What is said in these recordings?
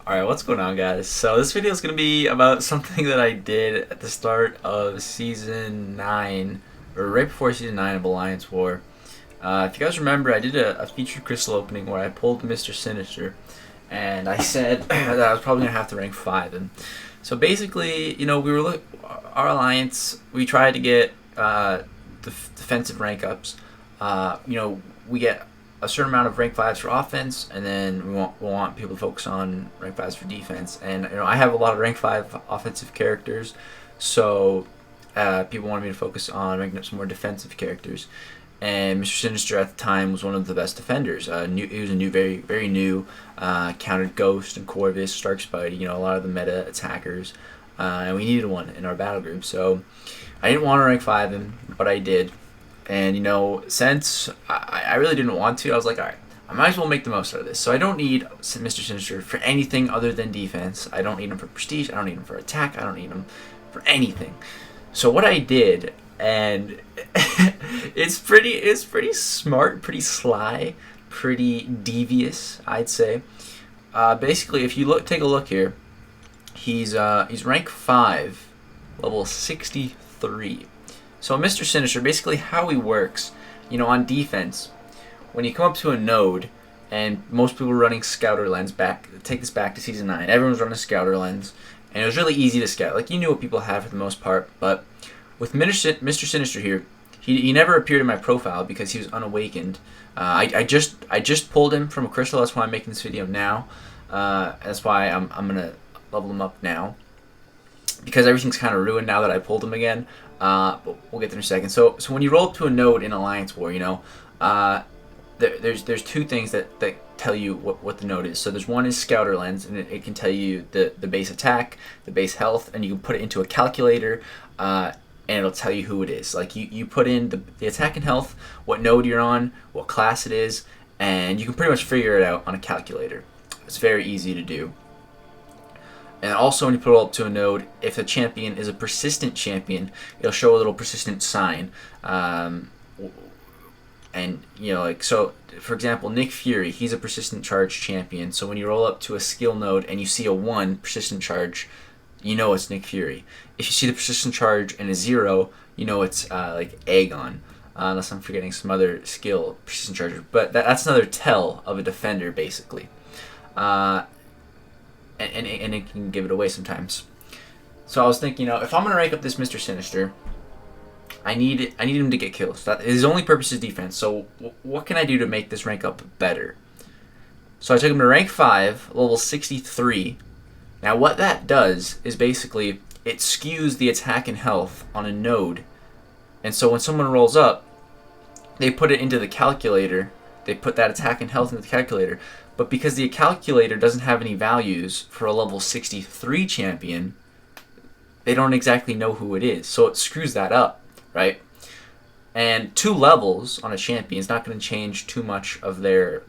Alright, what's going on, guys? So this video is going to be about something that I did at the start of Season 9, or right before Season 9 of Alliance War. If you guys remember, I did a featured crystal opening where I pulled Mister Sinister, and I said that I was probably going to have to rank 5 him. So basically, you know, our Alliance, we tried to get defensive rank ups. You know, we get a certain amount of rank 5s for offense, and then we want people to focus on rank 5s for defense. And you know, I have a lot of rank 5 offensive characters, so people wanted me to focus on ranking up some more defensive characters. And Mister Sinister at the time was one of the best defenders. He was a new, very new, countered Ghost and Corvus, Stark Spidey, you know, a lot of the meta attackers, and we needed one in our battle group. So I didn't want to rank 5 him, but I did. And, you know, since I really didn't want to, I was like, alright, I might as well make the most out of this. So I don't need Mister Sinister for anything other than defense. I don't need him for prestige. I don't need him for attack. I don't need him for anything. So what I did, and it's pretty smart, pretty sly, pretty devious, I'd say. Basically, if you take a look here, he's rank 5, level 63. So Mister Sinister, basically how he works, you know, on defense, when you come up to a node, and most people are running Scouter Lens take this back to Season 9, everyone's running Scouter Lens, and it was really easy to scout. Like, you knew what people had for the most part, but with Mister Sinister here, he never appeared in my profile because he was unawakened. I just pulled him from a crystal, that's why I'm making this video now. That's why I'm going to level him up now, because everything's kind of ruined now that I pulled him again. But we'll get there in a second. So when you roll up to a node in Alliance War, you know, there's two things that tell you what the node is. So there's one is Scouter Lens, and it can tell you the base attack, the base health, and you can put it into a calculator, and it'll tell you who it is. Like, you put in the attack and health, what node you're on, what class it is, and you can pretty much figure it out on a calculator. It's very easy to do. And also, when you put it up to a node, if the champion is a persistent champion, it'll show a little persistent sign. And, you know, like, so, for example, Nick Fury, he's a persistent charge champion. So when you roll up to a skill node and you see a 1 persistent charge, you know it's Nick Fury. If you see the persistent charge and a 0, you know it's, like, Aegon. Unless I'm forgetting some other skill persistent charger. But that's another tell of a defender, basically. And it can give it away sometimes. So I was thinking, you know, if I'm going to rank up this Mister Sinister, I need him to get kills. His only purpose is defense. So what can I do to make this rank up better? So I took him to rank 5, level 63. Now what that does is basically it skews the attack and health on a node. And so when someone rolls up, they put it into the calculator. They put that attack and health into the calculator. But because the calculator doesn't have any values for a level 63 champion, they don't exactly know who it is. So it screws that up, right? And 2 levels on a champion is not going to change too much of their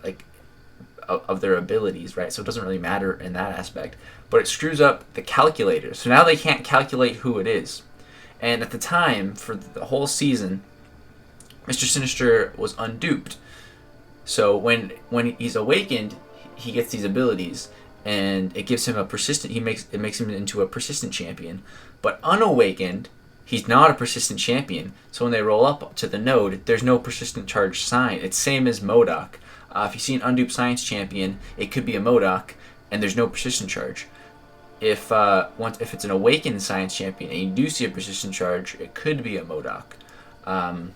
abilities, right? So it doesn't really matter in that aspect. But it screws up the calculator. So now they can't calculate who it is. And at the time, for the whole season, Mister Sinister was unduped. So when he's awakened, he gets these abilities, and it gives him a persistent. It makes him into a persistent champion. But unawakened, he's not a persistent champion. So when they roll up to the node, there's no persistent charge sign. It's same as MODOK. If you see an unduped science champion, it could be a MODOK, and there's no persistent charge. If it's an awakened science champion and you do see a persistent charge, it could be a MODOK.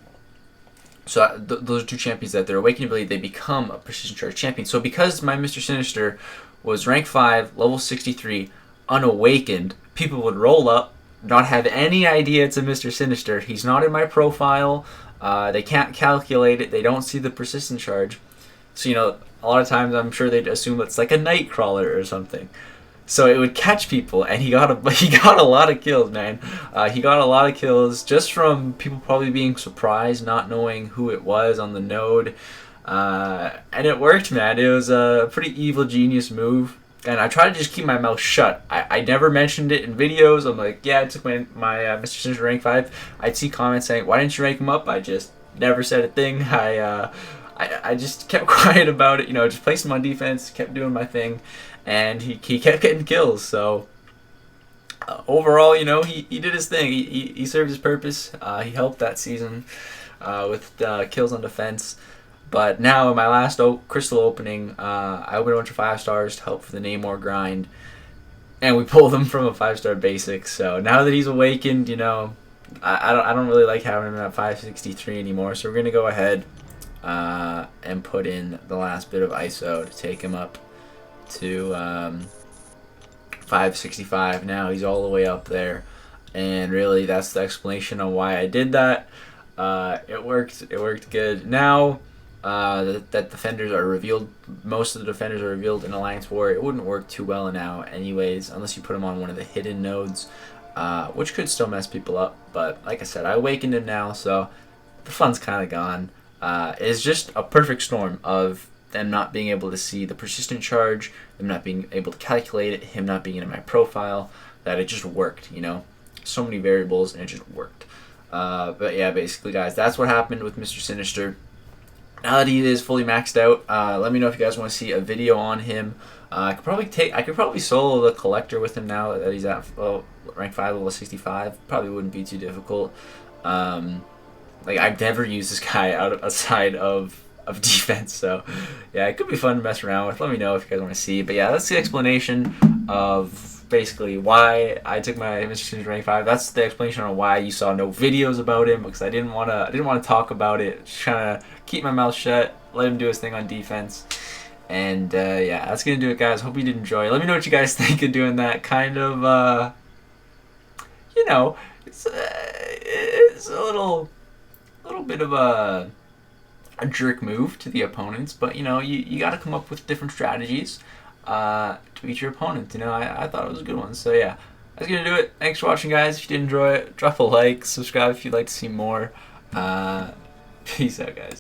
So those are 2 champions that their awakening ability, they become a persistent charge champion. So because my Mister Sinister was rank 5, level 63, unawakened, people would roll up, not have any idea it's a Mister Sinister. He's not in my profile. They can't calculate it. They don't see the persistent charge. So, you know, a lot of times I'm sure they'd assume it's like a Nightcrawler or something. So it would catch people, and he got a lot of kills, man. He got a lot of kills just from people probably being surprised, not knowing who it was on the node. And it worked, man. It was a pretty evil genius move. And I tried to just keep my mouth shut. I never mentioned it in videos. I'm like, yeah, I took my Mister Sinister rank 5. I'd see comments saying, why didn't you rank him up? I just never said a thing. I just kept quiet about it, you know, just placed him on defense, kept doing my thing. and he kept getting kills. So overall, you know, he did his thing. He served his purpose. He helped that season with kills on defense. But now in my last crystal opening, I opened a bunch of 5 stars to help for the Namor grind, and we pulled him from a 5-star basic. So now that he's awakened, you know, I don't really like having him at 563 anymore. So we're gonna go ahead and put in the last bit of ISO to take him up to 565. Now he's all the way up there, and really that's the explanation on why I did that. It worked good. Now that defenders are revealed, most of the defenders are revealed in Alliance War. It wouldn't work too well now anyways, unless you put him on one of the hidden nodes, which could still mess people up. But like I said, I awakened him now, so the fun's kind of gone. It's just a perfect storm of them not being able to see the persistent charge, them not being able to calculate it, him not being in my profile, that it just worked, you know? So many variables, and it just worked. But yeah, basically, guys, that's what happened with Mister Sinister. Now that he is fully maxed out, let me know if you guys want to see a video on him. I could probably solo the collector with him now that he's at rank 5, level 65. Probably wouldn't be too difficult. Like, I've never used this guy outside of defense, so yeah, it could be fun to mess around with. Let me know if you guys want to see. But yeah, that's the explanation of basically why I took my Mister Sinister rank 5. That's the explanation on why you saw no videos about him, because I didn't want to talk about it. Just trying to keep my mouth shut, let him do his thing on defense. And yeah, that's gonna do it, guys. Hope you did enjoy. Let me know what you guys think of doing that kind of you know, it's a little bit of a jerk move to the opponents, but you know, you got to come up with different strategies to beat your opponent. You know, I thought it was a good one. So yeah, that's gonna do it. Thanks for watching, guys. If you did enjoy it, drop a like, subscribe if you'd like to see more. Peace out, guys.